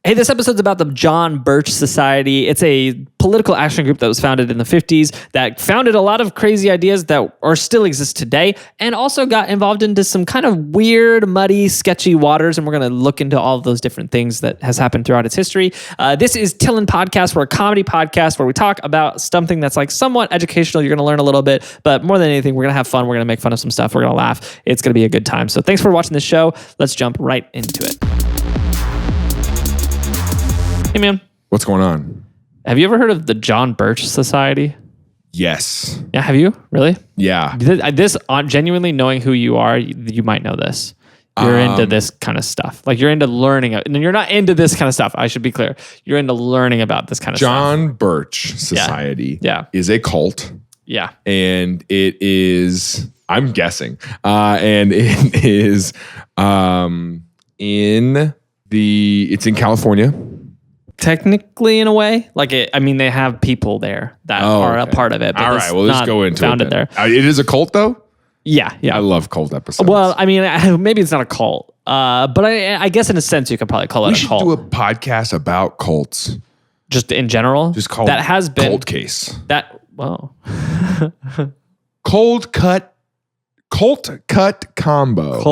Hey, this episode's about the John Birch Society. It's a political action group that was founded in the 50s that founded a lot of crazy ideas that are still exist today, and also got involved into some kind of weird, muddy, sketchy waters. And we're going to look into all of those different things that has happened throughout its history. This is TILLN Podcast. We're a comedy podcast where we talk about something that's like somewhat educational. You're going to learn a little bit, but more than anything, we're going to have fun. We're going to make fun of some stuff. We're going to laugh. It's going to be a good time. So thanks for watching this show. Let's jump right into it. Hey, man. What's going on? Have you ever heard of the John Birch Society? Yes. Yeah, have you? Really? Yeah. This genuinely knowing who you are, you might know this. You're into this kind of stuff. Like you're into learning. And you're not into this kind of stuff. I should be clear. You're into learning about this kind of stuff. John Birch Society is a cult. Yeah. And it is, I'm guessing, and it is it's in California. Technically, in a way, they have people there that are a part of it. But all right, well, let's go into founded it. There. It is a cult, though? Yeah. I love cult episodes. Well, I mean, maybe it's not a cult, but I guess in a sense, you could probably call it a cult. We should do a podcast about cults. Just in general? Just called that has been Cold Case. Cult cut combo.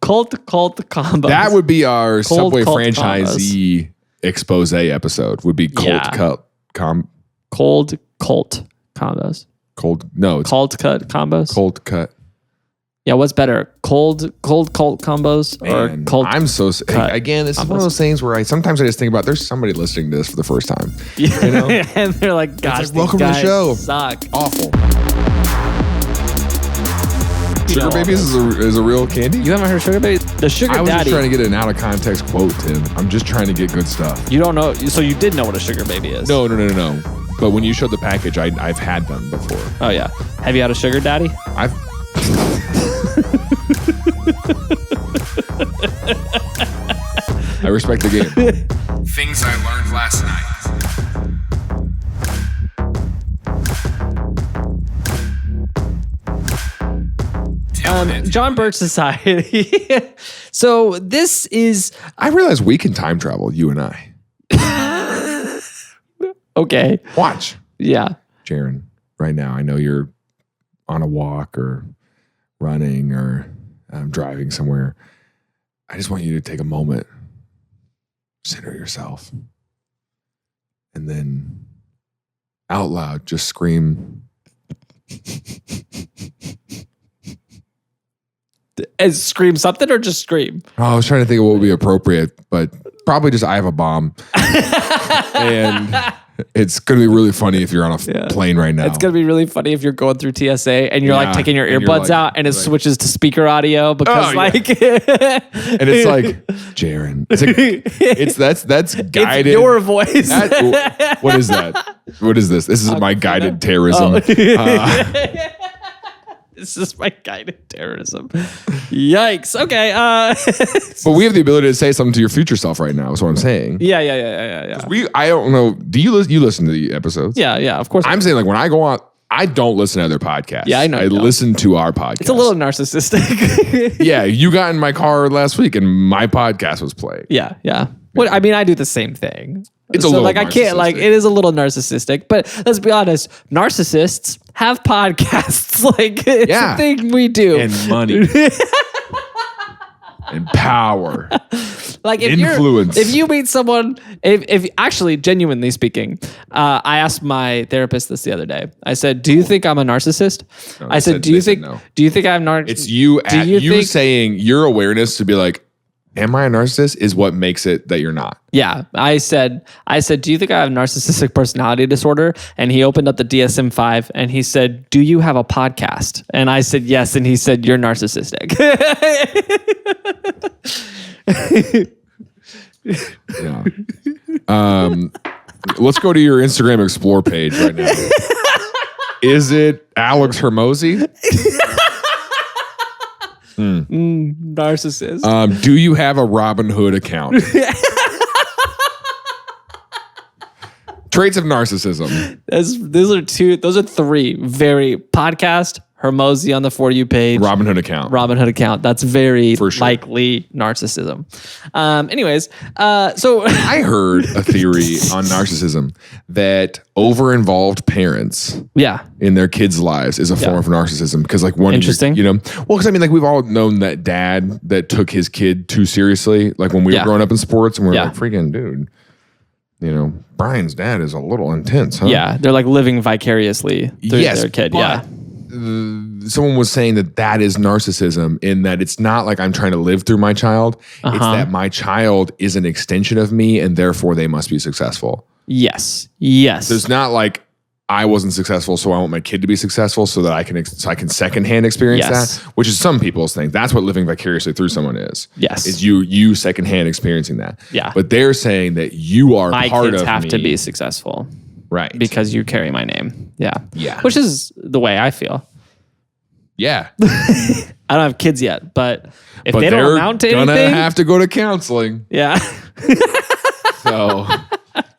Cult combo. That would be our Cold Subway cult franchisee expose episode. Would be Cold cult combos. Cold cut combos. Cold cut. Yeah, what's better? Cold cult combos or cold I'm so cut again, this combos. is one of those things where sometimes I just think about there's somebody listening to this for the first time. Yeah. You know? And they're like, gosh, welcome to the show. Suck. Awful. Sugar babies is a real candy? You haven't heard Sugar Babies? The Sugar Daddy. I was just trying to get an out of context quote, Tim. I'm just trying to get good stuff. You don't know, so you did know what a Sugar Baby is? No. But when you showed the package, I've had them before. Oh yeah. Have you had a Sugar Daddy? I respect the game. Things I learned last night. John Birch Society. So this is... I realize we can time travel, you and I. Okay. Watch. Yeah. Jaron, right now, I know you're on a walk or running or driving somewhere. I just want you to take a moment, center yourself, and then out loud, just scream. Scream something or just scream? Oh, I was trying to think of what would be appropriate, but probably just I have a bomb. And it's going to be really funny if you're on a plane right now. It's going to be really funny if you're going through TSA and you're like taking your earbuds out and it switches to speaker audio because and it's like, Jaron. That's guided. It's your voice. What is that? What is this? This is my guided terrorism. This is my guided terrorism. Yikes. Okay. But we have the ability to say something to your future self right now, is what I'm saying. Yeah. I don't know. Do you listen to the episodes? Yeah, of course. I'm saying, like, when I go on, I don't listen to other podcasts. Yeah, I know. I listen to our podcast. It's a little narcissistic. Yeah, you got in my car last week and my podcast was playing. Yeah. Well, I mean, I do the same thing. It's a little I can't, it is a little narcissistic, but let's be honest, narcissists have podcasts. It's a thing we do. And money. And power. Like influence. If you meet someone, if actually, genuinely speaking, I asked my therapist this the other day. I said, "Do you think I'm a narcissist?" No, I said, "Do you think I'm narcissist?" It's you saying your awareness to be like, am I a narcissist is what makes it that you're not. Yeah. I said, do you think I have narcissistic personality disorder? And he opened up the DSM-5 and he said, do you have a podcast? And I said, yes. And he said, you're narcissistic. Yeah. Let's go to your Instagram Explore page right now. Is it Alex Hermosi? Narcissist. Do you have a Robin Hood account? Traits of narcissism. Those are three very podcast, Hermosi on the For You page. Robinhood account. Robinhood account. That's very For sure. likely narcissism. Anyways, so I heard a theory on narcissism that over-involved parents yeah, in their kids' lives is a form of narcissism. Because like one, Interesting. well, because I mean, like we've all known that dad that took his kid too seriously. Like when we were growing up in sports, and we were like, freaking dude, Brian's dad is a little intense, huh? yeah, they're like living vicariously through their kid. Yeah, someone was saying that is narcissism, in that it's not like I'm trying to live through my child. It's that my child is an extension of me, and therefore they must be successful. Yes. There's not like I wasn't successful, so I want my kid to be successful so that I can secondhand experience that, which is some people's thing. That's what living vicariously through someone is. Yes. Is you secondhand experiencing that. Yeah. But they're saying that you are My part kids of have me. to be successful. Right. Because you carry my name. Yeah. Yeah. Which is the way I feel. Yeah. I don't have kids yet, but if they don't amount to anything, gonna have to go to counseling. yeah. So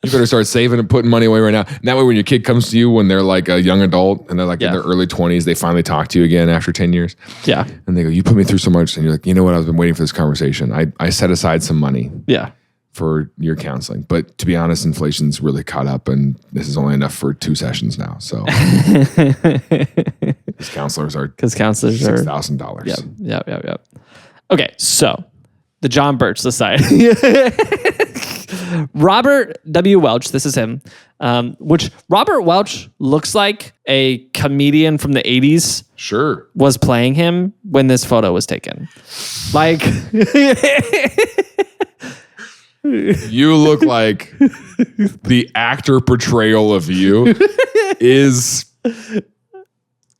you better start saving and putting money away right now. And that way, when your kid comes to you when they're like a young adult and they're like in their early 20s, they finally talk to you again after 10 years. Yeah. And they go, you put me through so much. And you're like, you know what? I've been waiting for this conversation. I set aside some money Yeah. for your counseling. But to be honest, inflation's really caught up and this is only enough for 2 sessions now. So because counselors are $6,000. Yep. Okay. So the John Birch Society. Robert W. Welch, this is him, which Robert Welch looks like a comedian from the 80s. Sure. Was playing him when this photo was taken. Like, you look like the actor portrayal of you is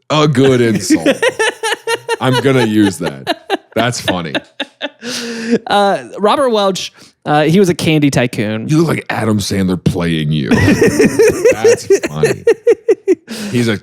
a good insult. I'm going to use that. That's funny. Robert Welch, he was a candy tycoon. You look like Adam Sandler playing you. That's funny. He's a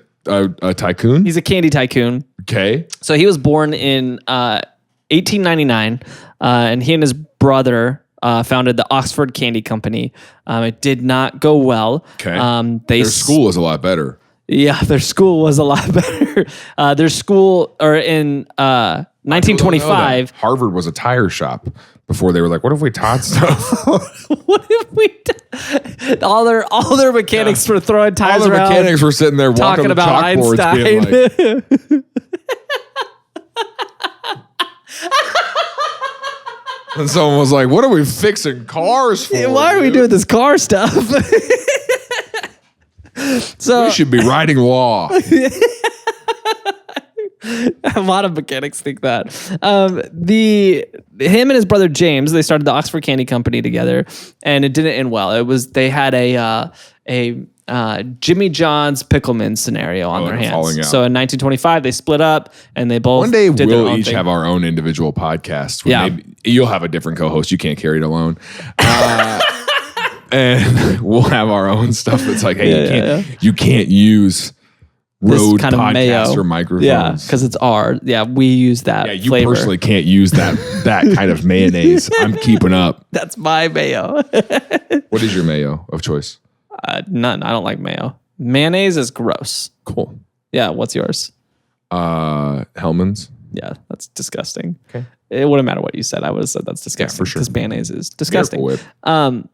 tycoon? He's a candy tycoon. Okay. So he was born in 1899, and he and his brother founded the Oxford Candy Company. It did not go well. Okay. Their school was a lot better. Yeah, their school was a lot better. Their school, or in 1925, Harvard was a tire shop before they were like, what if we taught stuff? what if we? All their mechanics were throwing tires around. All the mechanics were sitting there talking walking the about chalkboards, Einstein. being like. And someone was like, what are we fixing cars for? Why are we doing this car stuff? So we should be writing law. A lot of mechanics think that. Him and his brother James, they started the Oxford Candy Company together, and it didn't end well. They had a Jimmy John's Pickleman scenario on their hands. So in 1925, they split up, and they both. One day did we'll their own each thing. have our own individual podcast. Yeah. Maybe you'll have a different co-host. You can't carry it alone. And we'll have our own stuff that's like, hey, you can't use Rode kind of podcaster microphones. Yeah, because it's our. Yeah, we use that. Yeah, you flavor. personally can't use that kind of mayonnaise. I'm keeping up. That's my mayo. What is your mayo of choice? None. I don't like mayo. Mayonnaise is gross. Cool. Yeah. What's yours? Hellman's. Yeah, that's disgusting. Okay. It wouldn't matter what you said. I would have said that's disgusting. For sure. Because mayonnaise is disgusting. Miracle Whip.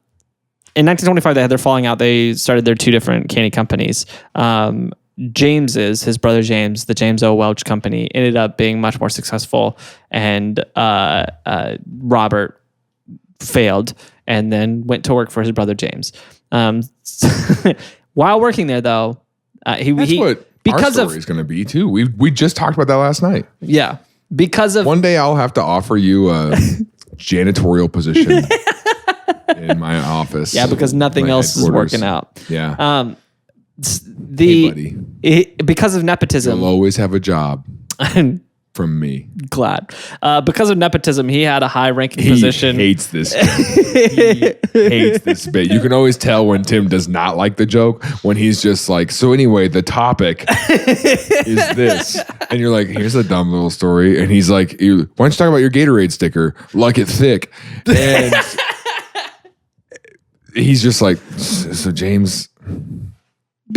In 1925, they had their falling out. They started their 2 different candy companies. His brother James, the James O. Welch Company, ended up being much more successful, and Robert failed and then went to work for his brother James. While working there, though, That's what our story is going to be too. We just talked about that last night. Yeah, because of one day I'll have to offer you a janitorial position in my office. Yeah, because nothing else is working out. Yeah. Hey, buddy. Because of nepotism, you'll always have a job I'm from me. glad. Because of nepotism, he had a high-ranking position. He hates this. He hates this bit. You can always tell when Tim does not like the joke when he's just like, so anyway, the topic is this. And you're like, here's a dumb little story. And he's like, why don't you talk about your Gatorade sticker? Like it thick. And he's just like, so James...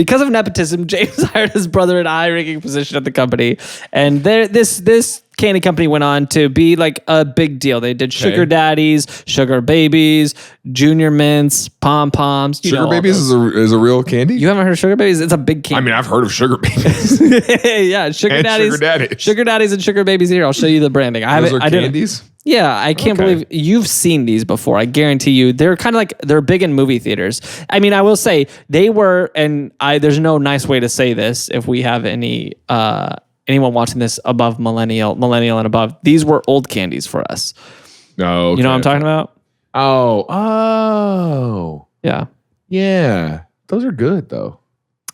Because of nepotism, James hired his brother in a high-ranking position at the company, and this candy company went on to be like a big deal. They did sugar daddies, sugar babies, junior mints, pom poms. Sugar babies is a real candy. You haven't heard of sugar babies? It's a big candy. I mean, I've heard of sugar babies. Yeah, sugar daddies, sugar daddies, and sugar babies. Here, I'll show you the branding. Those are candies. Yeah, I can't believe you've seen these before. I guarantee you, they're kind of like they're big in movie theaters. I mean, I will say they were, and there's no nice way to say this if we have any. Anyone watching this above millennial and above, these were old candies for us. No, you know what I'm talking about? Oh, yeah. Those are good though.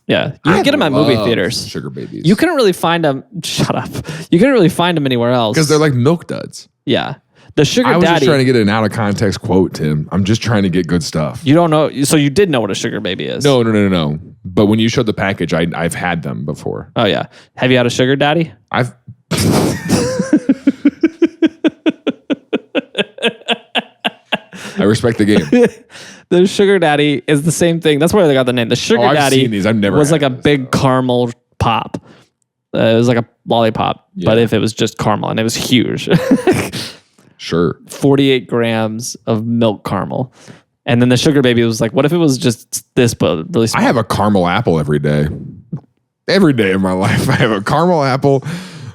Yeah, you can get them at movie theaters. Sugar babies. You couldn't really find them. Shut up. You couldn't really find them anywhere else because they're like milk duds. Yeah. The sugar daddy. I was just trying to get an out of context quote, Tim. I'm just trying to get good stuff. You don't know. So you did know what a sugar baby is? No. But when you showed the package, I've had them before. Oh yeah. Have you had a sugar daddy? I respect the game. The sugar daddy is the same thing. That's where they got the name. The sugar daddy seen these. I've never was like a big caramel pop. It was like a lollipop, but if it was just caramel, and it was huge. Sure. 48 grams of milk caramel. And then the sugar baby was like, what if it was just this, but really small? I have a caramel apple every day. Every day of my life, I have a caramel apple.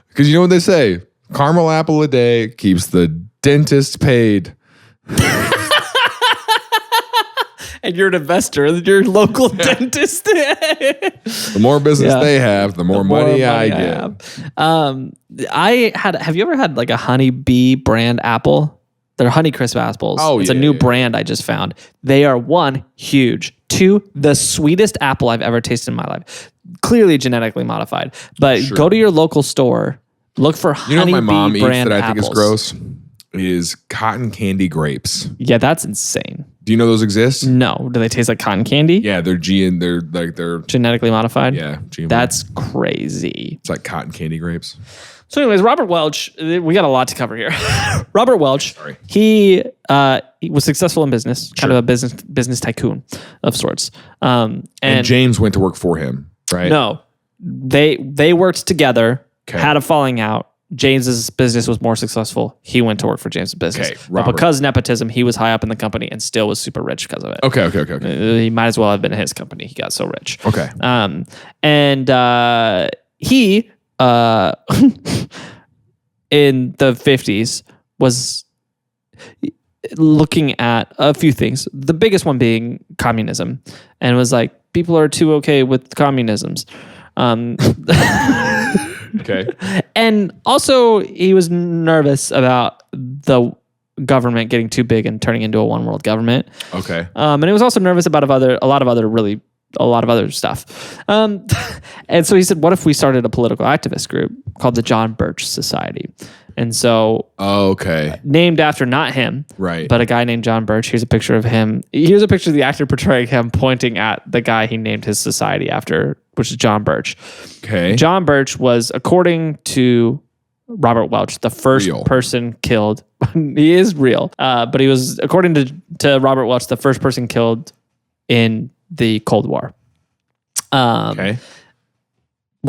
Because you know what they say? Caramel apple a day keeps the dentist paid. And you're an investor in your local dentist. The more business they have, the more money I get. Have you ever had like a Honey Bee brand apple? They're Honeycrisp apples. It's a new brand I just found. They are 1, huge. 2, the sweetest apple I've ever tasted in my life. Clearly genetically modified. But go to your local store, look for Honey Bee brand apples. You know what my mom eats that I think is gross? Is cotton candy grapes. Yeah, that's insane. Do you know those exist? No. Do they taste like cotton candy? Yeah, they're genetically modified. Yeah, GMO. That's crazy. It's like cotton candy grapes. So, anyways, Robert Welch. We got a lot to cover here. Robert Welch. He was successful in business, kind of a business tycoon of sorts. And James went to work for him, right? No, they worked together. Had a falling out. James's business was more successful. He went to work for James's business. But because nepotism, he was high up in the company and still was super rich because of it. Okay. He might as well have been in his company. He got so rich. Okay. He in the 50s was looking at a few things. The biggest one being communism, and was like, people are too okay with communisms. Okay. And also he was nervous about the government getting too big and turning into a one world government. Okay. And he was also nervous about a lot of other stuff. And so he said, what if we started a political activist group called the John Birch Society? And so, named after not him, right, but a guy named John Birch. Here's a picture of him. Here's a picture of the actor portraying him pointing at the guy he named his society after, which is John Birch. Okay. John Birch was, according to Robert Welch, the first person killed. He is real, but he was, according to Robert Welch, the first person killed in the Cold War. What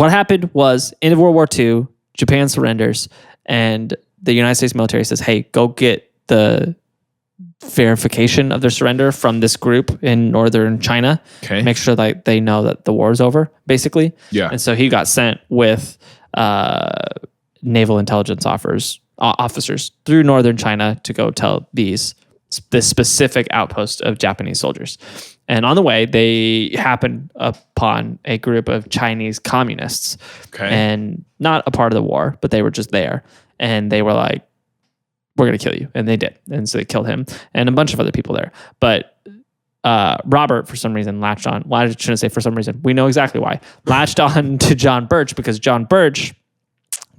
happened was, in World War II, Japan surrenders, and the United States military says, hey, go get the verification of their surrender from this group in northern China. Okay. Make sure that they know that the war is over, basically. Yeah. And so he got sent with naval intelligence officers through northern China to go tell this specific outpost of Japanese soldiers. And on the way, they happened upon a group of Chinese communists. Okay. And not a part of the war, but they were just there. And they were like, we're going to kill you. And they did. And so they killed him and a bunch of other people there. But Robert, for some reason, latched on. Well, I shouldn't say for some reason. We know exactly why. Latched on to John Birch because John Birch,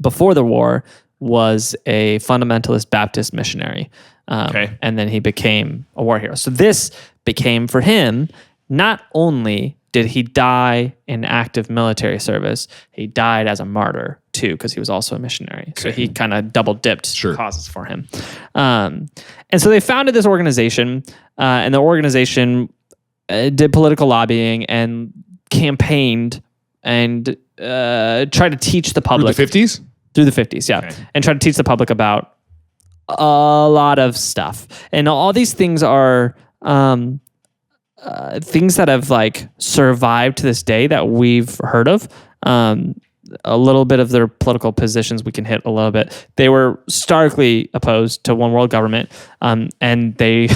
before the war, was a fundamentalist Baptist missionary. And then he became a war hero. So this became for him, not only did he die in active military service, he died as a martyr too, because he was also a missionary. Okay. So he kind of double dipped causes for him. And so they founded this organization, and the organization did political lobbying and campaigned and tried to teach the public Through the 50s? Through the 50s, yeah. Okay. And tried to teach the public about a lot of stuff. And all these things are things that have like survived to this day that we've heard of. A little bit of their political positions we can hit a little bit. They were starkly opposed to one world government, and they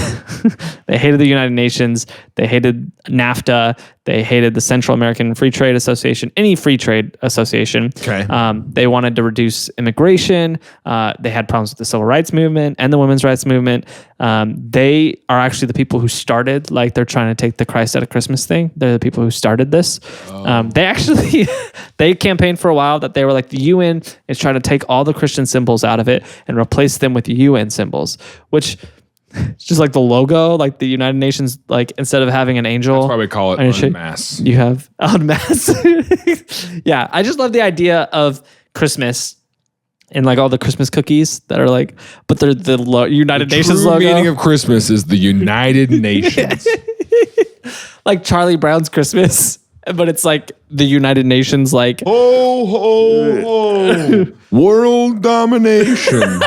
they hated the United Nations. They hated NAFTA. They hated the Central American Free Trade Association, any free trade association. Okay. They wanted to reduce immigration. They had problems with the civil rights movement and the women's rights movement. They are actually the people who started, like they're trying to take the Christ out of Christmas thing. They're the people who started this. They actually, they campaigned for a while that they were like, the UN is trying to take all the Christian symbols out of it and replace them with UN symbols, which it's just like the logo, like the United Nations, like instead of having an angel. That's why we call it en masse. You have en masse. Yeah, I just love the idea of Christmas and like all the Christmas cookies that are like, but they're the United Nations logo. The meaning of Christmas is the United Nations. Like Charlie Brown's Christmas, but it's like the United Nations, like ho ho ho, world domination.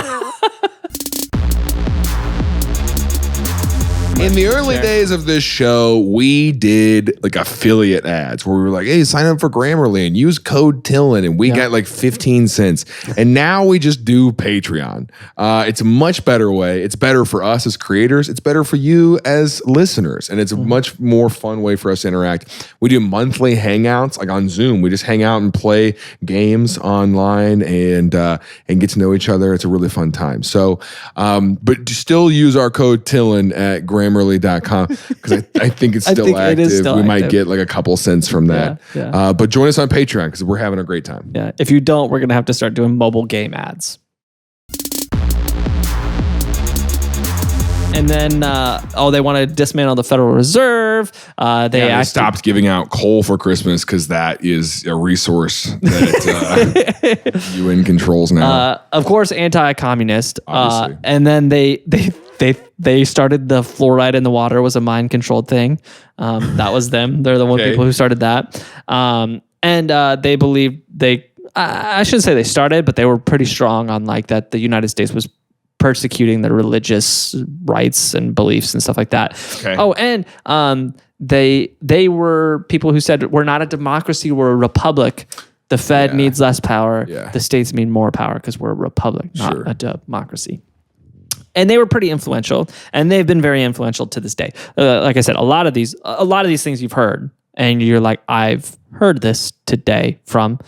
In the early days of this show, we did like affiliate ads where we were like, hey, sign up for Grammarly and use code TILLN and we got like 15 cents. And now we just do Patreon. It's a much better way. It's better for us as creators. It's better for you as listeners. And it's a much more fun way for us to interact. We do monthly hangouts like on Zoom. We just hang out and play games online and get to know each other. It's a really fun time. So, but still use our code TILLN at Grammarly.com because I think it's still active. It is still we active. Might get like a couple cents from that. Yeah. But join us on Patreon because we're having a great time. Yeah. If you don't, we're going to have to start doing mobile game ads. And then, they want to dismantle the Federal Reserve. They stopped giving out coal for Christmas because that is a resource that UN controls now. Of course, anti-communist. Obviously. And then they started the fluoride in the water was a mind-controlled thing. That was them. They're the one people who started that. And they believed I shouldn't say they started, but they were pretty strong on like that the United States was persecuting their religious rights and beliefs and stuff like that. Okay. Oh, and they were people who said we're not a democracy, we're a republic. The Fed needs less power. Yeah. The states need more power because we're a republic, not a democracy. And they were pretty influential, and they've been very influential to this day. Like I said, a lot of these things you've heard, and you're like, I've heard this today from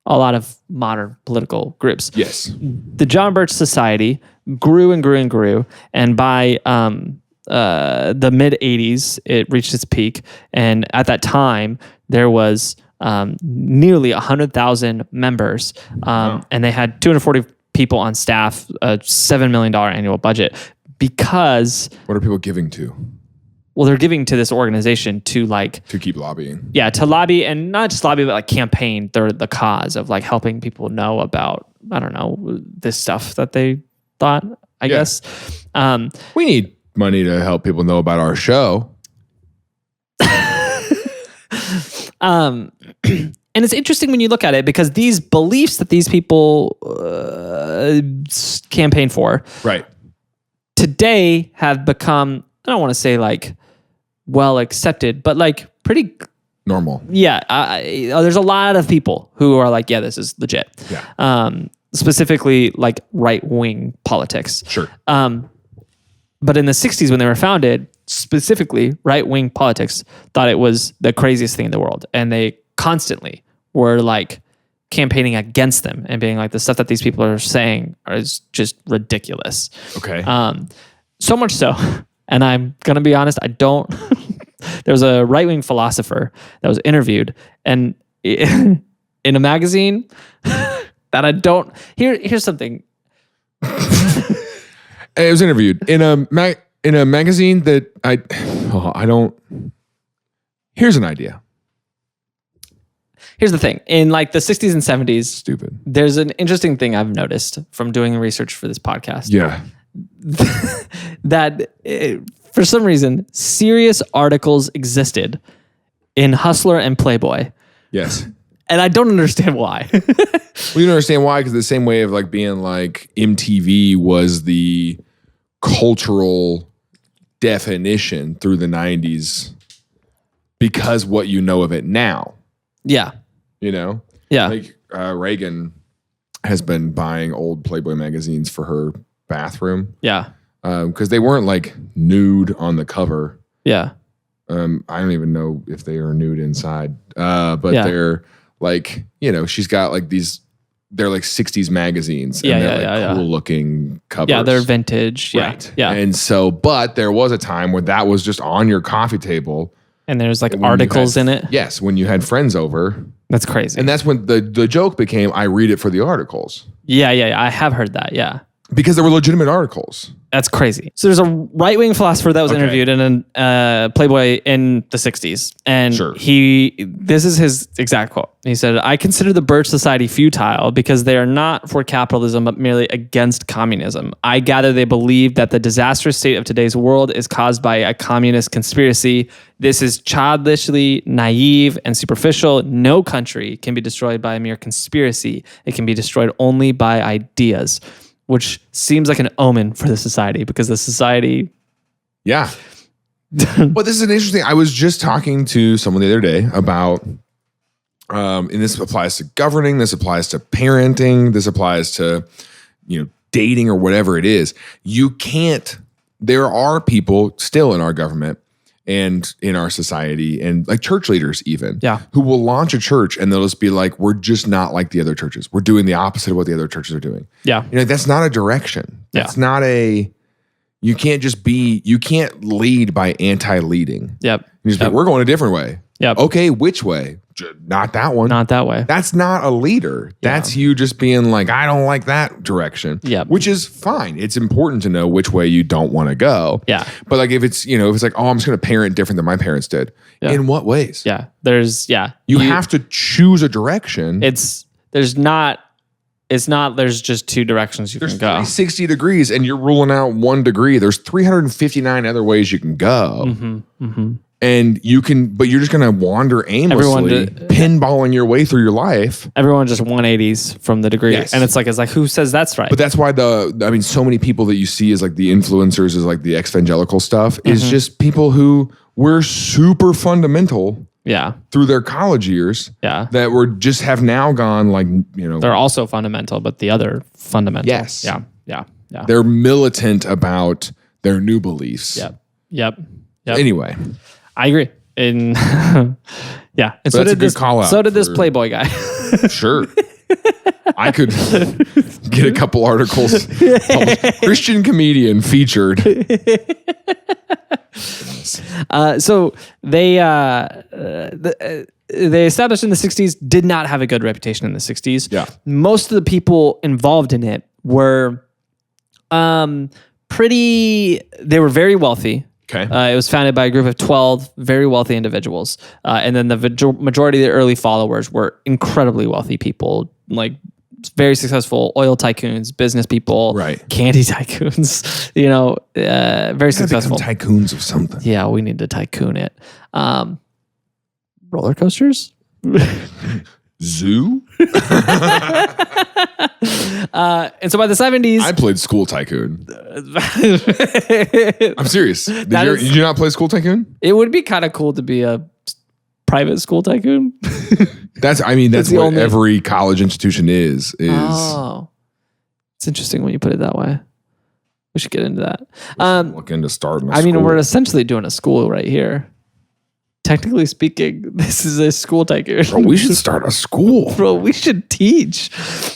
a lot of modern political groups. Yes. The John Birch Society grew and grew and grew. And by the mid 80s, it reached its peak. And at that time, there was nearly 100,000 members. And they had 240 people on staff, a $7 million annual budget. Because... What are people giving to? Well, they're giving to this organization to keep lobbying. Yeah, to lobby, and not just lobby, but like campaign the cause of like helping people know about, I don't know, this stuff that they thought, I guess. We need money to help people know about our show. And it's interesting when you look at it because these beliefs that these people campaign for, right, today have become, I don't want to say like well accepted, but like pretty normal. Yeah. There's a lot of people who are like, yeah, this is legit. Yeah. Specifically like right-wing politics. Sure. But in the 60s when they were founded, specifically right-wing politics thought it was the craziest thing in the world. And they constantly were like campaigning against them and being like, the stuff that these people are saying is just ridiculous. Okay. So much so, and I'm going to be honest, I don't... There was a right-wing philosopher that was interviewed and in a magazine that I don't... Here's something. It was interviewed in a magazine that I don't... Here's an idea. Here's the thing. In like the 60s and 70s... Stupid. There's an interesting thing I've noticed from doing research for this podcast. Yeah. That for some reason, serious articles existed in Hustler and Playboy. Yes. And I don't understand why. Well, you don't understand why, because the same way of like being like MTV was the cultural definition through the 90s because what you know of it now. Yeah. You know? Yeah. Like Reagan has been buying old Playboy magazines for her bathroom. Yeah. Because they weren't like nude on the cover. Yeah. I don't even know if they are nude inside. But they're like, you know, she's got like these, they're like 60s magazines. And they're like cool looking covers. Yeah, they're vintage. Yeah. Right. Yeah. And so, but there was a time where that was just on your coffee table. And there's like articles in it. Yes, when you had friends over. That's crazy. And that's when the joke became, I read it for the articles. Yeah. I have heard that. Yeah. Because they were legitimate articles. That's crazy. So there's a right-wing philosopher that was interviewed in a Playboy in the 60s. And this is his exact quote. He said, I consider the Birch Society futile because they are not for capitalism, but merely against communism. I gather they believe that the disastrous state of today's world is caused by a communist conspiracy. This is childishly naive and superficial. No country can be destroyed by a mere conspiracy. It can be destroyed only by ideas. Which seems like an omen for the society because the society. Yeah. But this is an interesting. I was just talking to someone the other day about, and this applies to governing, this applies to parenting, this applies to, dating or whatever it is. You can't, there are people still in our government and in our society and like church leaders even who will launch a church and they'll just be like, we're just not like the other churches. We're doing the opposite of what the other churches are doing. Yeah. That's not a direction. That's not you can't lead by anti-leading. Yep. You just be like, we're going a different way. Yep. Okay, which way? Not that one. Not that way. That's not a leader. That's you just being like, I don't like that direction. Yeah. Which is fine. It's important to know which way you don't want to go. Yeah. But like if it's like, oh, I'm just going to parent different than my parents did. Yeah. In what ways? Yeah. There's You have to choose a direction. There's just two directions you can go. 360 degrees and you're ruling out 1 degree. There's 359 other ways you can go. Mm-hmm. Mm-hmm. And but you're just going to wander aimlessly, pinballing your way through your life. Everyone just 180s from the degree. Yes. And it's like who says that's right? But that's why so many people that you see as like the influencers, is like the evangelical stuff, is just people who were super fundamental. Yeah. Through their college years. Yeah. That have now gone like, They're also fundamental, but the other fundamental. Yes. Yeah. Yeah. Yeah. They're militant about their new beliefs. Yep. Anyway. I agree. And yeah. And so did this call out. So did this Playboy guy. Sure. I could get a couple articles. Christian comedian featured. So they established in the 60s, did not have a good reputation in the 60s. Yeah. Most of the people involved in it were they were very wealthy. Okay. It was founded by a group of 12 very wealthy individuals. And then the majority of the early followers were incredibly wealthy people, like very successful oil tycoons, business people, candy tycoons, very successful. Tycoons of something. Yeah, we need to tycoon it. Roller coasters? Zoo? And so by the 70s... I played School Tycoon. I'm serious. Did you not play School Tycoon? It would be kind of cool to be a private school tycoon. That's what every college institution is. Oh. It's interesting when you put it that way. We should get into that. Look into starting a school. We're essentially doing a school right here. Technically speaking, this is a school tycoon. Bro, we should start a school. Bro, we should teach.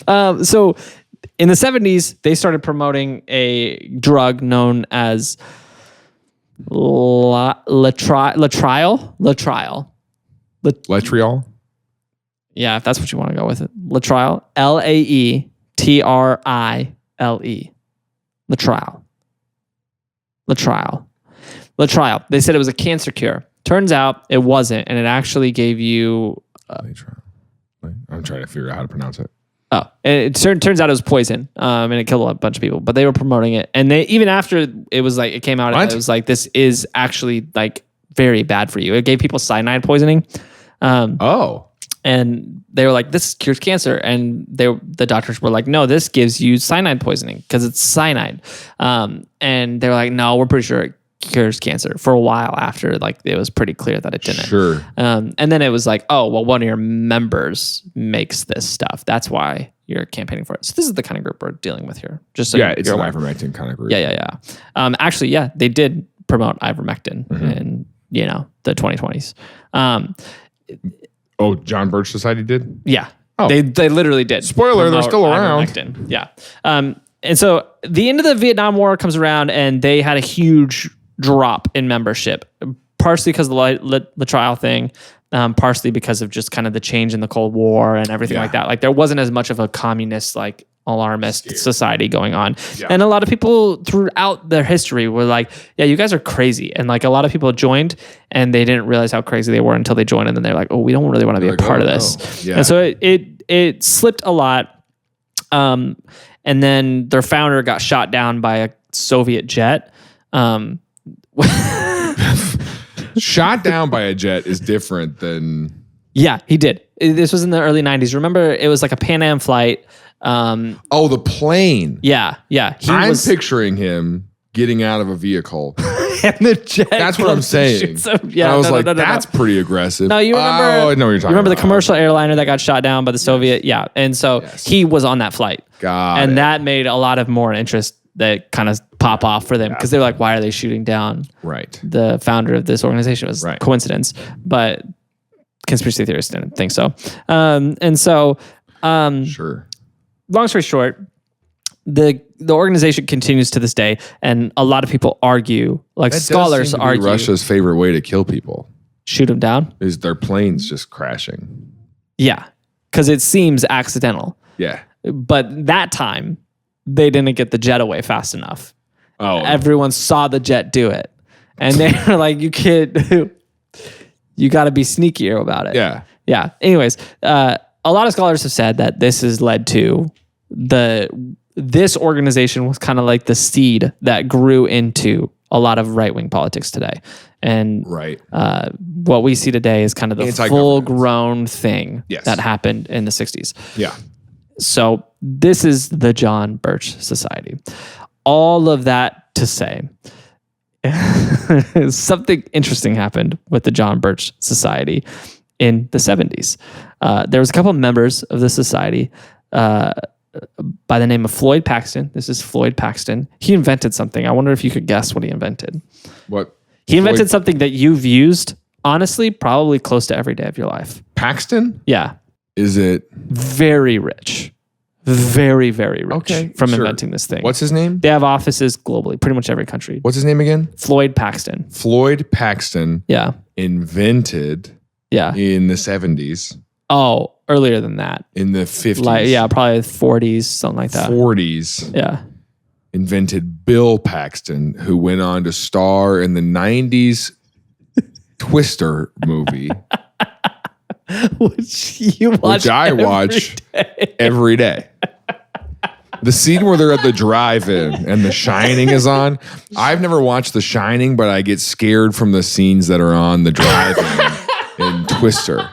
So in the 70s, they started promoting a drug known as Latrial. Latrial? Yeah, if that's what you want to go with it. Latrial. Laetriale. Latrial. They said it was a cancer cure. Turns out it wasn't, and it actually gave you... I'm trying to figure out how to pronounce it. Oh, and it turns out it was poison, and it killed a bunch of people. But they were promoting it, and they even after it was like it came out, it was like this is actually like very bad for you. It gave people cyanide poisoning. And they were like, this cures cancer. And the doctors were like, no, this gives you cyanide poisoning because it's cyanide. And they were like, no, we're pretty sure it cures cancer for a while after, like, it was pretty clear that it didn't. Sure. And then it was like, oh, well, one of your members makes this stuff. That's why you're campaigning for it. So this is the kind of group we're dealing with here. Just so It's you're an aware. ivermectin kind of group. Yeah. Actually, yeah, they did promote ivermectin in, the 2020s. Oh, John Birch Society did? Yeah. Oh. They literally did. Spoiler, they're still around. Ivermectin. Yeah. And so the end of the Vietnam War comes around and they had a huge drop in membership, partially because of the trial thing, partially because of just kind of the change in the Cold War and everything like that. Like there wasn't as much of a communist, like alarmist society going on. Yeah. And a lot of people throughout their history were like, yeah, you guys are crazy. And like a lot of people joined and they didn't realize how crazy they were until they joined. And then they're like, oh, we don't really want to be a part of this. Yeah. And so it slipped a lot. And then their founder got shot down by a Soviet jet. Shot down by a jet is different than... Yeah, he did. This was in the early 90s. Remember, it was like a Pan Am flight. The plane. Yeah. I'm picturing him getting out of a vehicle. And the jet. That's what I'm saying. Yeah, I was that's pretty aggressive. No, you remember? Oh, I know what you're talking remember about. The commercial airliner that got shot down by the Soviet? Yeah. And so he was on that flight. That made a lot of more interest that kind of pop off for them because they were like, why are they shooting down the founder of this organization? It was coincidence, but conspiracy theorists didn't think so. Sure. Long story short, the organization continues to this day, and a lot of people argue, like scholars argue, Russia's favorite way to kill people, shoot them down, is their planes just crashing. Yeah, because it seems accidental. Yeah, but that time they didn't get the jet away fast enough. Oh, everyone saw the jet do it, and they were like, "You kid, you got to be sneakier about it." Yeah. Anyways, a lot of scholars have said that this has led to this organization was kind of like the seed that grew into a lot of right-wing politics today. And what we see today is kind of the full-grown thing that happened in the 60s. Yeah. So this is the John Birch Society. All of that to say, something interesting happened with the John Birch Society in the 70s. There was a couple of members of the society by the name of Floyd Paxton. This is Floyd Paxton. He invented something. I wonder if you could guess what he invented. What? He invented something that you've used, honestly, probably close to every day of your life. Paxton? Yeah. Is it? Very rich. Very, very rich from inventing this thing. What's his name? They have offices globally, pretty much every country. What's his name again? Floyd Paxton. Floyd Paxton. Yeah. Invented. Yeah. In the 70s. Oh, earlier than that. In the 50s. Probably 40s, something like that. 40s. Yeah. Invented Bill Paxton, who went on to star in the 90s Twister movie. Which I watch every day. The scene where they're at the drive-in and The Shining is on. I've never watched The Shining, but I get scared from the scenes that are on the drive-in in Twister.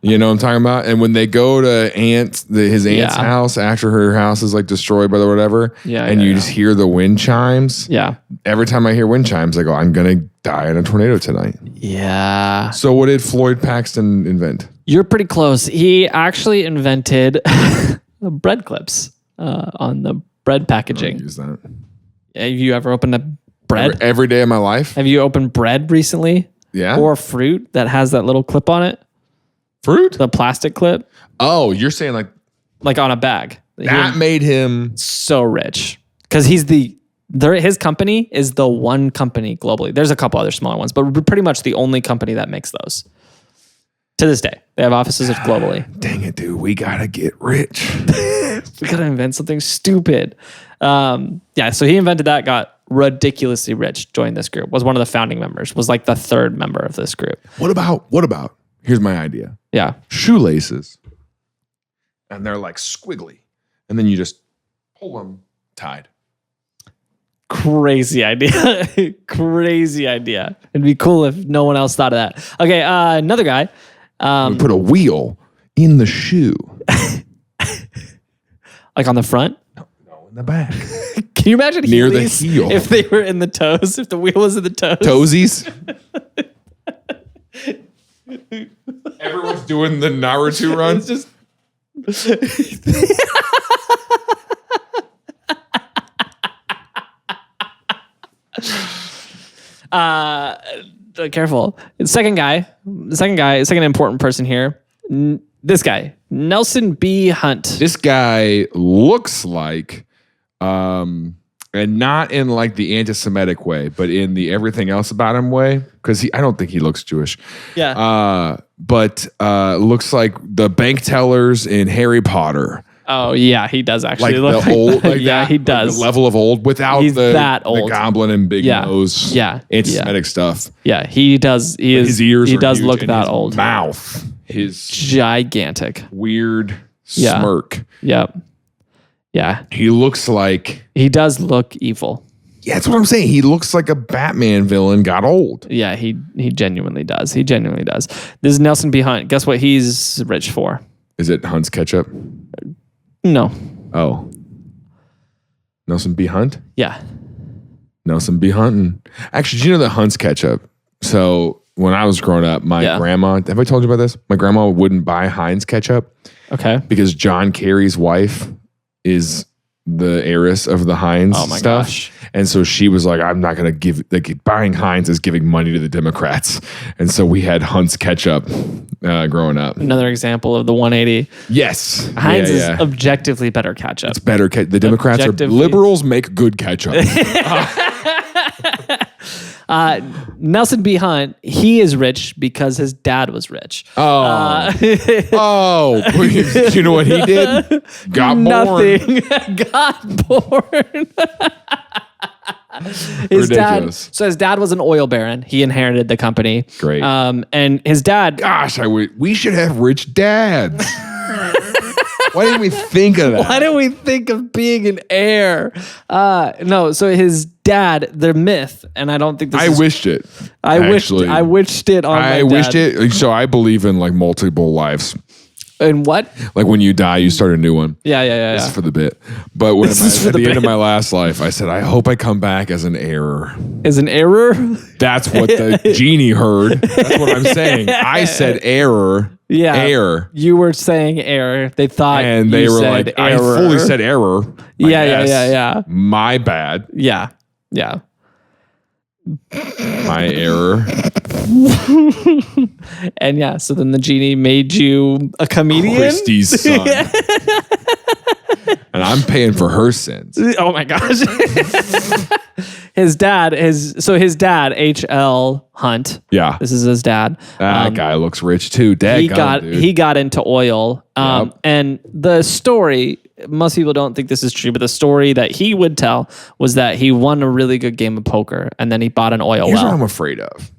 You know what I'm talking about? And when they go to his aunt's house after her house is like destroyed by the whatever, and you just hear the wind chimes. Yeah. Every time I hear wind chimes, I go, I'm going to die in a tornado tonight. Yeah. So what did Floyd Paxton invent? You're pretty close. He actually invented bread clips on the bread packaging. I don't use that. Have you ever opened a bread? Every day of my life. Have you opened bread recently? Yeah. Or fruit that has that little clip on it? Fruit? The plastic clip? Oh, you're saying like on a bag. That made him so rich. Because his company is the one company globally. There's a couple other smaller ones, but pretty much the only company that makes those. To this day. They have offices globally. Dang it, dude. We got to get rich. We got to invent something stupid. So he invented that, got ridiculously rich, joined this group, was one of the founding members, was like the third member of this group. What about, here's my idea. Yeah. Shoelaces. And they're like squiggly. And then you just pull them tied. Crazy idea. Crazy idea. It'd be cool if no one else thought of that. Okay, another guy. We put a wheel in the shoe. Like on the front? No, in the back. Can you imagine Near the Heelys heel. if they were in the toes, if the wheel was in the toes? Toesies. Everyone's doing the Naruto run. It's just... Careful. Second important person here. This guy, Nelson B. Hunt. This guy looks like, and not in like the anti-Semitic way, but in the everything else about him way, because I don't think he looks Jewish. Yeah. But looks like the bank tellers in Harry Potter. Oh yeah, he does actually Like look the old, like yeah, that, he does. Like the level of old without He's that the old. goblin and big nose, anti-Semitic stuff. Yeah, he does. His ears. He are does huge, look and that his old. Mouth, his Gigantic. weird smirk. Yep. Yeah. He looks like. He does look evil. Yeah, that's what I'm saying. He looks like a Batman villain got old. Yeah, he genuinely does. He genuinely does. This is Nelson B. Hunt. Guess what he's rich for? Is it Hunt's ketchup? No. Oh. Nelson B. Hunt? Yeah. Nelson B. Hunting. Actually, do you know that Hunt's ketchup? So when I was growing up, my grandma, have I told you about this? My grandma wouldn't buy Heinz ketchup. Okay. Because John Kerry's wife is the heiress of the Heinz stuff. Gosh. And so she was like, I'm not going to give, like, buying Heinz is giving money to the Democrats. And so we had Hunt's ketchup growing up. Another example of the 180. Yes. Heinz is objectively better ketchup. It's better. The Democrats are liberals, make good ketchup. Nelson B. Hunt, he is rich because his dad was rich. Oh. You know what he did? Got Nothing. Got born. His dad was an oil baron. He inherited the company. Great. And his dad. Gosh, we should have rich dads. Why didn't we think of that? Why didn't we think of being an heir? No, so his dad, the myth, and I don't think this I wished it. I wished it on my dad. wished it. So I believe in like multiple lives. And what? Like when you die, you start a new one. Yeah. This is for the bit. But when at the end of my last life, I said, I hope I come back as an error. As an error? That's what the genie heard. That's what I'm saying. I said error. Yeah. Error. You were saying error. They thought and they were like, error. I fully said error. Yeah. My bad. Yeah. My error. And yeah, so then the genie made you a comedian. Christy's son. And I'm paying for her sins. Oh my gosh. His dad, H.L. Hunt. Yeah. This is his dad. That guy looks rich too. He got into oil. And the story, most people don't think this is true, but the story that he would tell was that he won a really good game of poker and then he bought an oil Here's well. what I'm afraid of.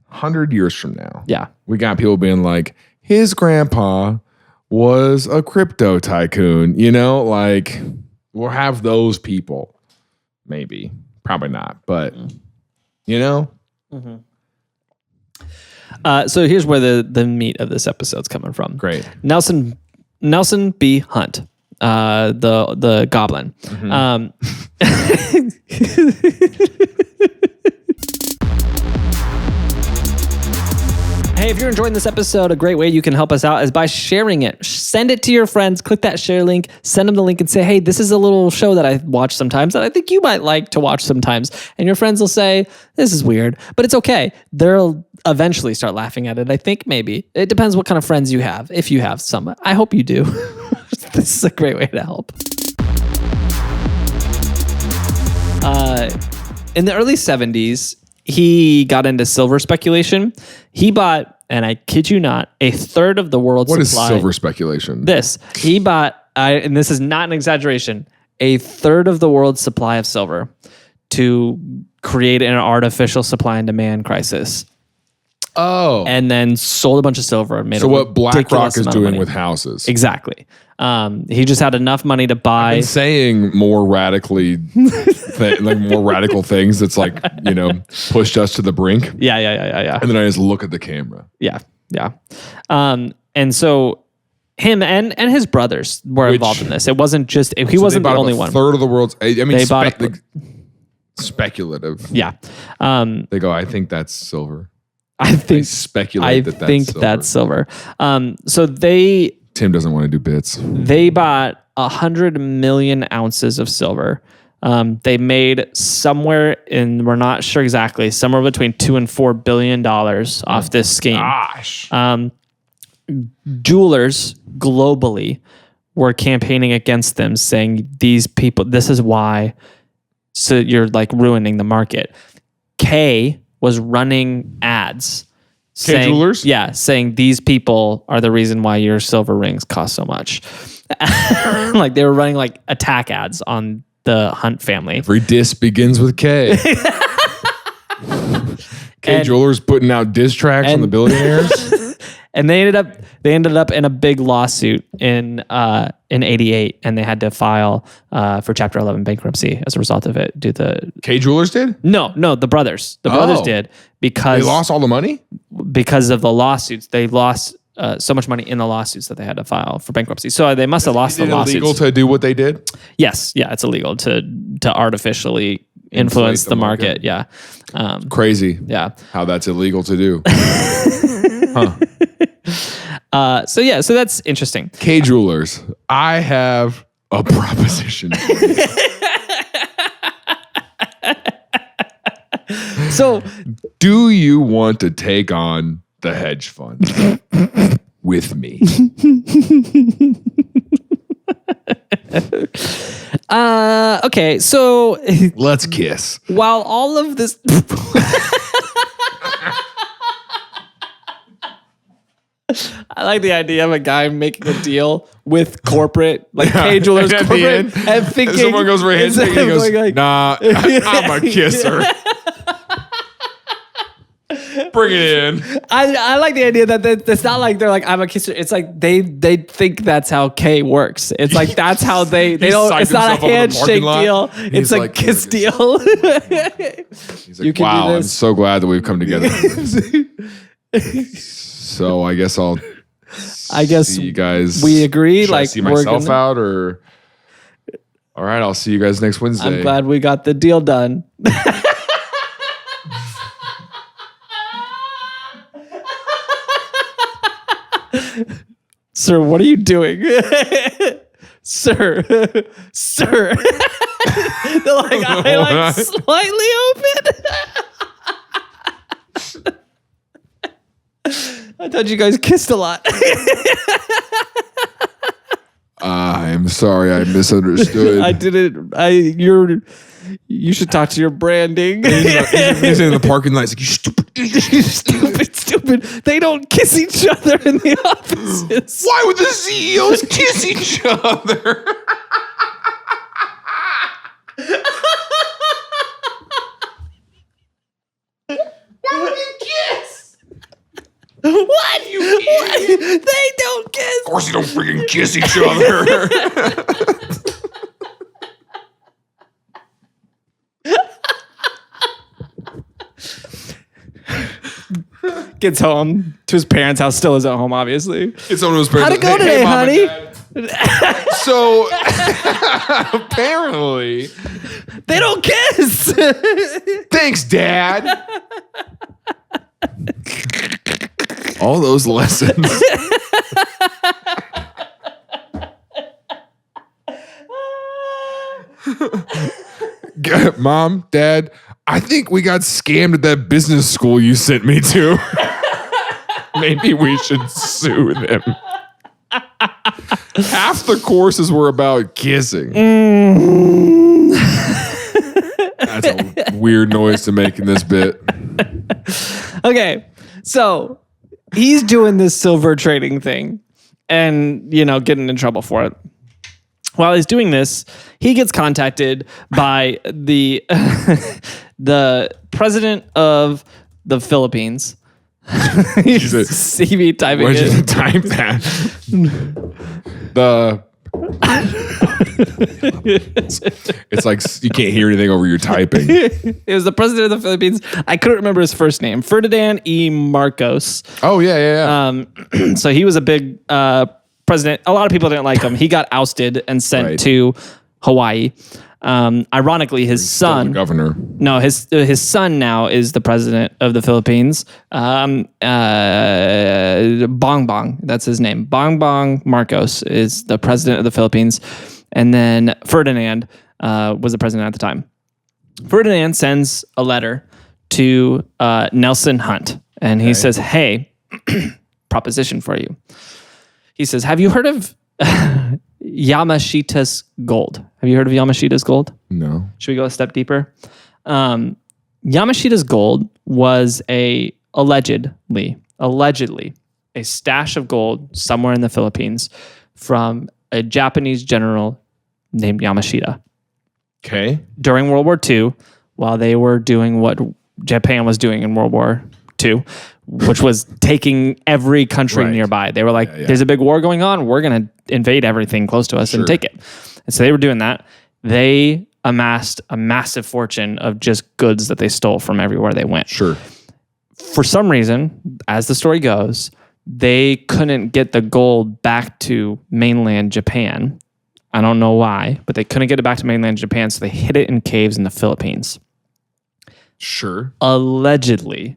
100 years from now. Yeah. We got people being like, his grandpa was a crypto tycoon, like we'll have those people. Maybe. Probably not, but Mm-hmm. So here's where the meat of this episode's coming from. Great. Nelson B. Hunt, the goblin. Mm-hmm. Hey, if you're enjoying this episode, a great way you can help us out is by sharing it. Send it to your friends. Click that share link. Send them the link and say, hey, this is a little show that I watch sometimes that I think you might like to watch sometimes. And your friends will say, this is weird, but it's okay. They'll eventually start laughing at it. I think maybe. It depends what kind of friends you have. If you have some. I hope you do. This is a great way to help. In the early 70s, he got into silver speculation. He bought, and I kid you not, a third of the world's supply. What is silver speculation? He bought, and this is not an exaggeration, a third of the world's supply of silver to create an artificial supply and demand crisis. Oh. and then sold a bunch of silver and made So what BlackRock ridiculous is amount of doing money. with houses. Exactly. He just had enough money to buy. And saying more radically, like more radical things that's like, pushed us to the brink. Yeah. And then I just look at the camera. Yeah. And so him and his brothers were involved in this. It wasn't just, he wasn't the only one. A third of the world's, They bought speculative. Yeah. They go, I think that's silver. I think speculate that's silver. So Tim doesn't want to do bits. they bought 100 million ounces of silver. They made somewhere in, we're not sure exactly, somewhere between $2 and $4 billion off this scheme. Gosh. Jewelers globally were campaigning against them, saying these people, this is why. So you're like ruining the market. Kay was running ads. Kay Jewelers? Yeah, saying these people are the reason why your silver rings cost so much. Like they were running like attack ads on the Hunt family. Every diss begins with K. K Jewelers putting out diss tracks on the billionaires. And they ended up in a big lawsuit in '88, and they had to file for Chapter 11 bankruptcy as a result of it. K Jewelers did? No, the brothers. The brothers did because they lost all the money because of the lawsuits. They lost so much money in the lawsuits that they had to file for bankruptcy. So they must have lost the lawsuits. Is it illegal to do what they did? Yes, yeah, it's illegal to artificially influence the market. Yeah, crazy. Yeah, how that's illegal to do. Huh. So that's interesting. K Jewelers, I have a proposition. So, do you want to take on the hedge fund with me? Okay, so let's kiss. While all of this I like the idea of a guy making a deal with corporate, like K Jewelers corporate, and thinking someone goes for a handshake and he goes, like, nah, I'm a kisser. Bring it in. I like the idea that it's not like they're like, I'm a kisser. It's like they think that's how K works. It's like that's how they don't. It's not a handshake deal. It's a kiss deal. He's like, wow, I'm so glad that we've come together. So I guess see you guys. We agree. Should like I see myself out, or all right, I'll see you guys next Wednesday. I'm glad we got the deal done. Sir, what are you doing? Sir. They're like, I like slightly open. I thought you guys kissed a lot. I'm sorry, I misunderstood. I didn't. You should talk to your branding. He's in the parking lot. He's like, you stupid. They don't kiss each other in the offices. Why would the CEOs kiss each other? Why would you kiss? What? They don't kiss. Of course you don't freaking kiss each other. Gets home to his parents' house, still is at home, obviously. Gets home to his parents. How'd it go today, honey? So apparently they don't kiss. Thanks, Dad. All those lessons. Mom, Dad, I think we got scammed at that business school you sent me to. Maybe we should sue them. Half the courses were about kissing. That's a weird noise to make in this bit. Okay, so he's doing this silver trading thing and, getting in trouble for it. While he's doing this, he gets contacted by the president of the Philippines, See me typing Where'd you it. type that? It's like you can't hear anything over your typing. It was the president of the Philippines. I couldn't remember his first name. Ferdinand E. Marcos. Oh, yeah. So he was a big president. A lot of people didn't like him. He got ousted and sent to Hawaii. Ironically, his son, governor. No, his son now is the president of the Philippines. Bongbong, that's his name. Bongbong Marcos is the president of the Philippines, and then Ferdinand was the president at the time. Ferdinand sends a letter to Nelson Hunt, and he says, "Hey, proposition for you." He says, "Have you heard of Yamashita's gold? Have you heard of Yamashita's gold?" No. Should we go a step deeper? Yamashita's gold was allegedly a stash of gold somewhere in the Philippines from a Japanese general named Yamashita. Okay. During World War II, while they were doing what Japan was doing in World War II, which was taking every country nearby. They were like, there's a big war going on. We're going to invade everything close to us and take it. And so they were doing that. They amassed a massive fortune of just goods that they stole from everywhere they went. Sure. For some reason, as the story goes, they couldn't get the gold back to mainland Japan. I don't know why, but they couldn't get it back to mainland Japan, so they hid it in caves in the Philippines. Sure. Allegedly,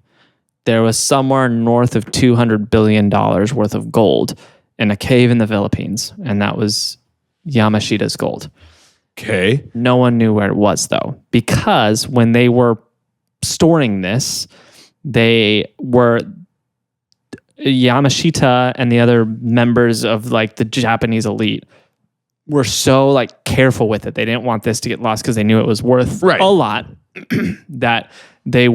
there was somewhere north of $200 billion worth of gold in a cave in the Philippines, and that was Yamashita's gold. Okay. No one knew where it was, though, because when they were storing this, Yamashita and the other members of like the Japanese elite were so like careful with it. They didn't want this to get lost because they knew it was worth a lot that they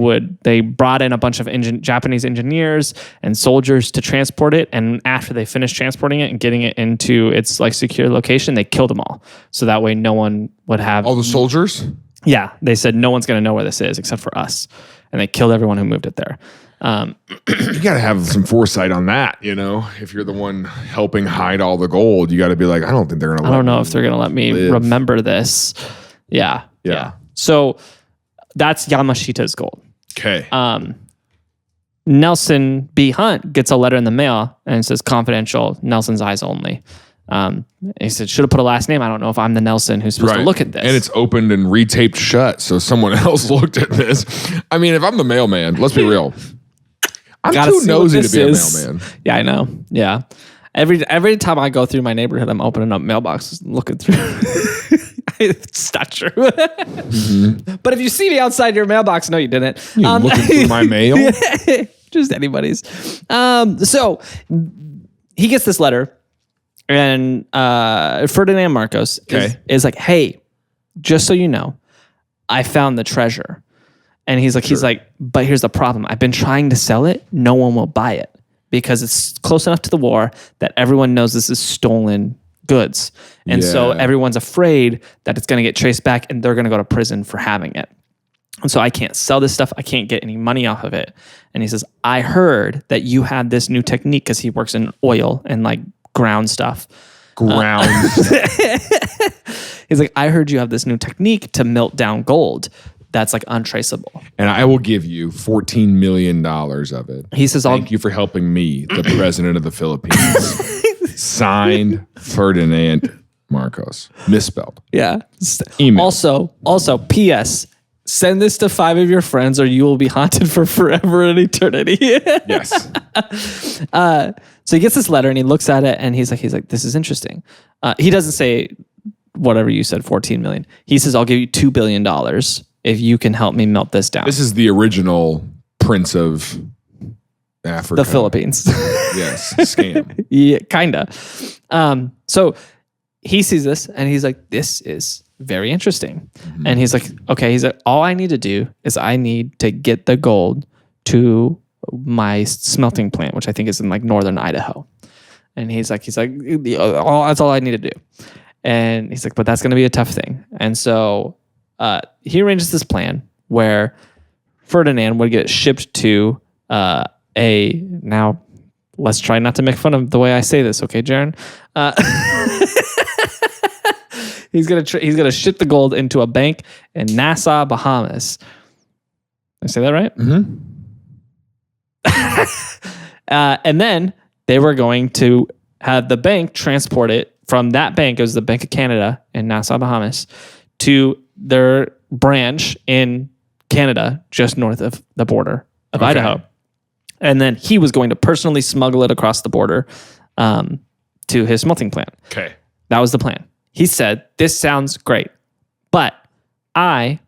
brought in a bunch of Japanese engineers and soldiers to transport it. And after they finished transporting it and getting it into its like secure location, they killed them all. So that way no one would have all the soldiers. Yeah. They said, no one's going to know where this is except for us. And they killed everyone who moved it there. You got to have some foresight on that, you know. If you're the one helping hide all the gold, you got to be like, I don't think they're going to. I don't know if they're going to let me remember this. Yeah. So that's Yamashita's gold. Okay. Nelson B. Hunt gets a letter in the mail and it says confidential, Nelson's eyes only. He said, should have put a last name. I don't know if I'm the Nelson who's supposed to look at this. And it's opened and retaped shut, so someone else looked at this. I mean, if I'm the mailman, let's be real. I'm too nosy to be a mailman. Yeah, I know. Yeah. Every time I go through my neighborhood, I'm opening up mailboxes, looking through. It's not true. But if you see me outside your mailbox, no, you didn't. You looking through my mail? Just anybody's. So he gets this letter, and Ferdinand Marcos is like, hey, just so you know, I found the treasure. And he's like, but here's the problem. I've been trying to sell it. No one will buy it because it's close enough to the war that everyone knows this is stolen goods. And so everyone's afraid that it's going to get traced back and they're going to go to prison for having it. And so I can't sell this stuff. I can't get any money off of it. And he says, I heard that you had this new technique because he works in oil and like ground stuff. He's like, I heard you have this new technique to melt down gold that's like untraceable. And I will give you $14 million of it. He says, thank you for helping me, the president of the Philippines. Signed, Ferdinand Marcos. Misspelled. Yeah. Email. Also, P.S. Send this to 5 of your friends or you will be haunted for forever and eternity. Yes. So he gets this letter and he looks at it and he's like, this is interesting. He doesn't say whatever you said, 14 million. He says, I'll give you $2 billion if you can help me melt this down. This is the original Prince of Africa. The Philippines. Yes. Scam. Yeah, kind of. So he sees this and he's like, this is very interesting. Mm-hmm. And he's like, okay, he's like, all I need to do is I need to get the gold to my smelting plant, which I think is in like northern Idaho. And he's like, that's all I need to do. And he's like, but that's going to be a tough thing. And so he arranges this plan where Ferdinand would get shipped to now let's try not to make fun of the way I say this, okay, Jaron? He's gonna ship the gold into a bank in Nassau, Bahamas. Did I say that right? Mm-hmm. And then they were going to have the bank transport it from that bank. It was the Bank of Canada in Nassau, Bahamas, to their branch in Canada, just north of the border of Idaho. And then he was going to personally smuggle it across the border to his smelting plant. Okay. That was the plan. He said, this sounds great, but I,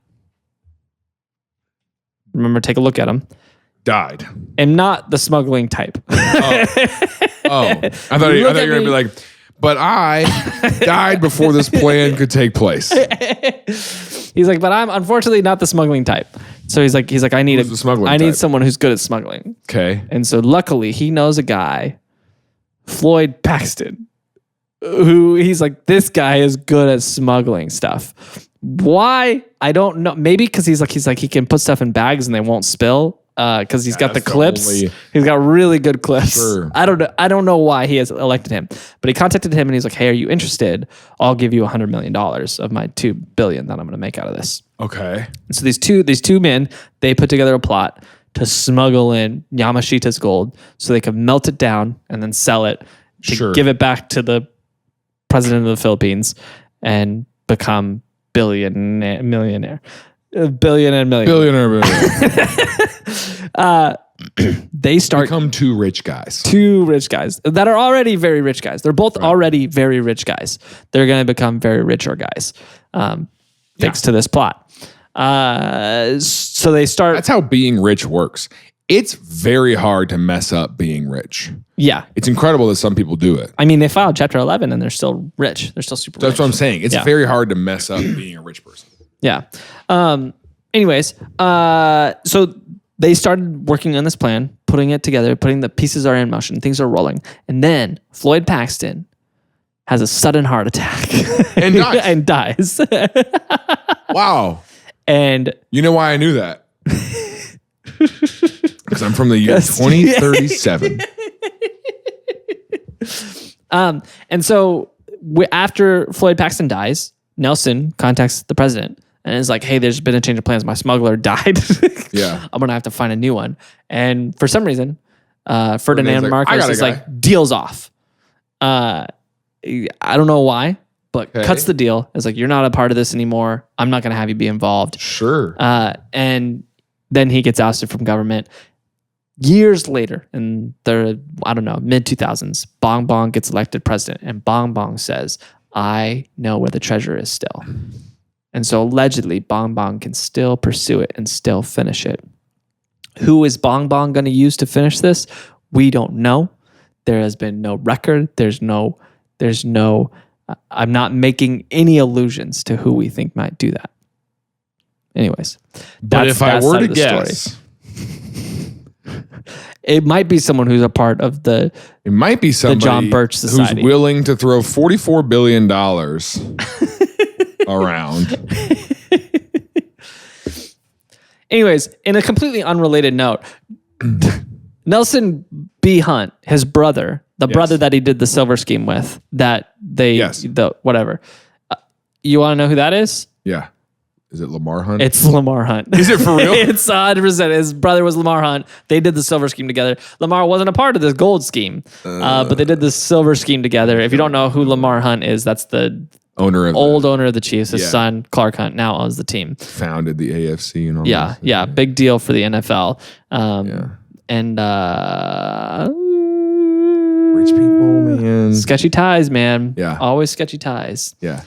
remember, take a look at him, died. am not the smuggling type. Oh. I thought you were going to be like, but I died before this plan could take place. He's like, but I'm unfortunately not the smuggling type. So he's like, I need someone who's good at smuggling. Okay. And so luckily he knows a guy, Floyd Paxton, who he's like, this guy is good at smuggling stuff. Why? I don't know. Maybe because he's like he can put stuff in bags and they won't spill. Because he's got the clips. He's got really good clips. Sure. I don't know why he has elected him, but he contacted him and he's like, hey, are you interested? I'll give you $100 million of my $2 billion that I'm going to make out of this. Okay. And so these two men, they put together a plot to smuggle in Yamashita's gold so they could melt it down and then sell it to give it back to the president of the Philippines and become millionaire. They start become two rich guys that are already very rich guys. They're both already very rich guys. They're going to become very richer guys, thanks to this plot. So they start. That's how being rich works. It's very hard to mess up being rich. Yeah. It's incredible that some people do it. I mean, they filed Chapter 11 and they're still rich. They're still super rich. That's what I'm saying. It's very hard to mess up being a rich person. Yeah. Anyways, so they started working on this plan, putting it together, putting the pieces are in motion, things are rolling. And then Floyd Paxton has a sudden heart attack and dies. Wow. And you know why I knew that? Because I'm from the year 2037. And so after Floyd Paxton dies, Nelson contacts the president and is like, hey, there's been a change of plans. My smuggler died. Yeah. I'm going to have to find a new one. And for some reason, Ferdinand Marcos is like, deal's off. I don't know why, but cuts the deal. It's like, you're not a part of this anymore. I'm not going to have you be involved. Sure. And then he gets ousted from government. Years later, in the, mid-2000s, Bong Bong gets elected president. And Bong Bong says, I know where the treasure is still. And so allegedly, Bong Bong can still pursue it and still finish it. Who is Bong Bong going to use to finish this? We don't know. There has been no record. There's no, I'm not making any allusions to who we think might do that. Anyways. But if I were to guess, it might be someone who's a part of the John Birch Society. Who's willing to throw $44 billion around. Anyways, in a completely unrelated note, Nelson B. Hunt, his brother, brother that he did the silver scheme with, whatever. You want to know who that is? Yeah. Is it Lamar Hunt? It's Lamar Hunt. Is it for real? It's 100%. His brother was Lamar Hunt. They did the silver scheme together. Lamar wasn't a part of this gold scheme, but they did the silver scheme together. If you don't know who Lamar Hunt is, that's the owner of the Chiefs. His son, Clark Hunt, now owns the team. Founded the AFC and all that. Yeah. Big deal for the NFL. And rich people, man. Sketchy ties, man. Yeah. Always sketchy ties. Yeah.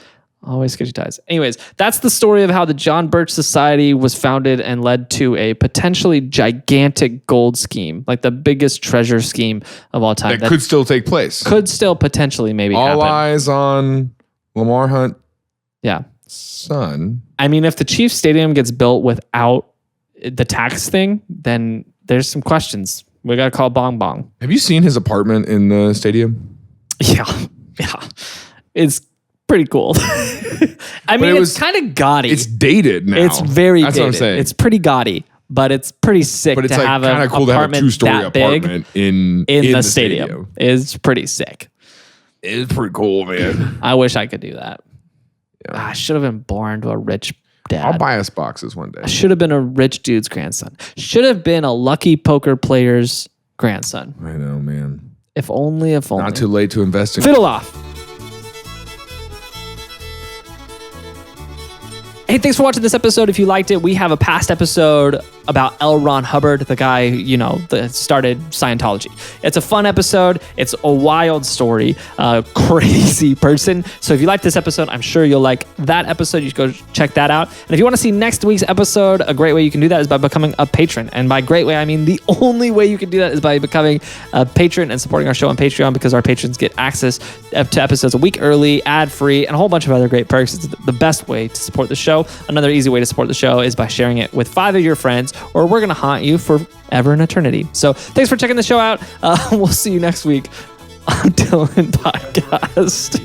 Always sketchy ties. Anyways, that's the story of how the John Birch Society was founded and led to a potentially gigantic gold scheme, like the biggest treasure scheme of all time. That could still take place. Could still potentially maybe happen. All eyes on Lamar Hunt. Yeah. Son. I mean, if the Chiefs Stadium gets built without the tax thing, then there's some questions. We got to call Bong Bong. Have you seen his apartment in the stadium? Yeah. It's pretty cool. I mean, it's kind of gaudy. It's dated now. It's very dated. What I'm saying. It's pretty gaudy, but it's pretty sick But it's to like have an kind of cool to have a apartment 2-story that big apartment in the stadium. It's pretty sick. It's pretty cool, man. I wish I could do that. Yeah. I should have been born to a rich dad. I'll buy us boxes one day. I should have been a rich dude's grandson. Should have been a lucky poker player's grandson. I know, man. If only. Not too late to invest in. Fiddle Off. Hey, thanks for watching this episode. If you liked it, we have a past episode about L. Ron Hubbard, the guy, that started Scientology. It's a fun episode. It's a wild story, crazy person. So if you like this episode, I'm sure you'll like that episode. You should go check that out. And if you want to see next week's episode, a great way you can do that is by becoming a patron. And by great way, I mean the only way you can do that is by becoming a patron and supporting our show on Patreon, because our patrons get access to episodes a week early, ad-free, and a whole bunch of other great perks. It's the best way to support the show. Another easy way to support the show is by sharing it with 5 of your friends, or we're going to haunt you forever and eternity. So thanks for checking the show out. We'll see you next week on TILLN Podcast.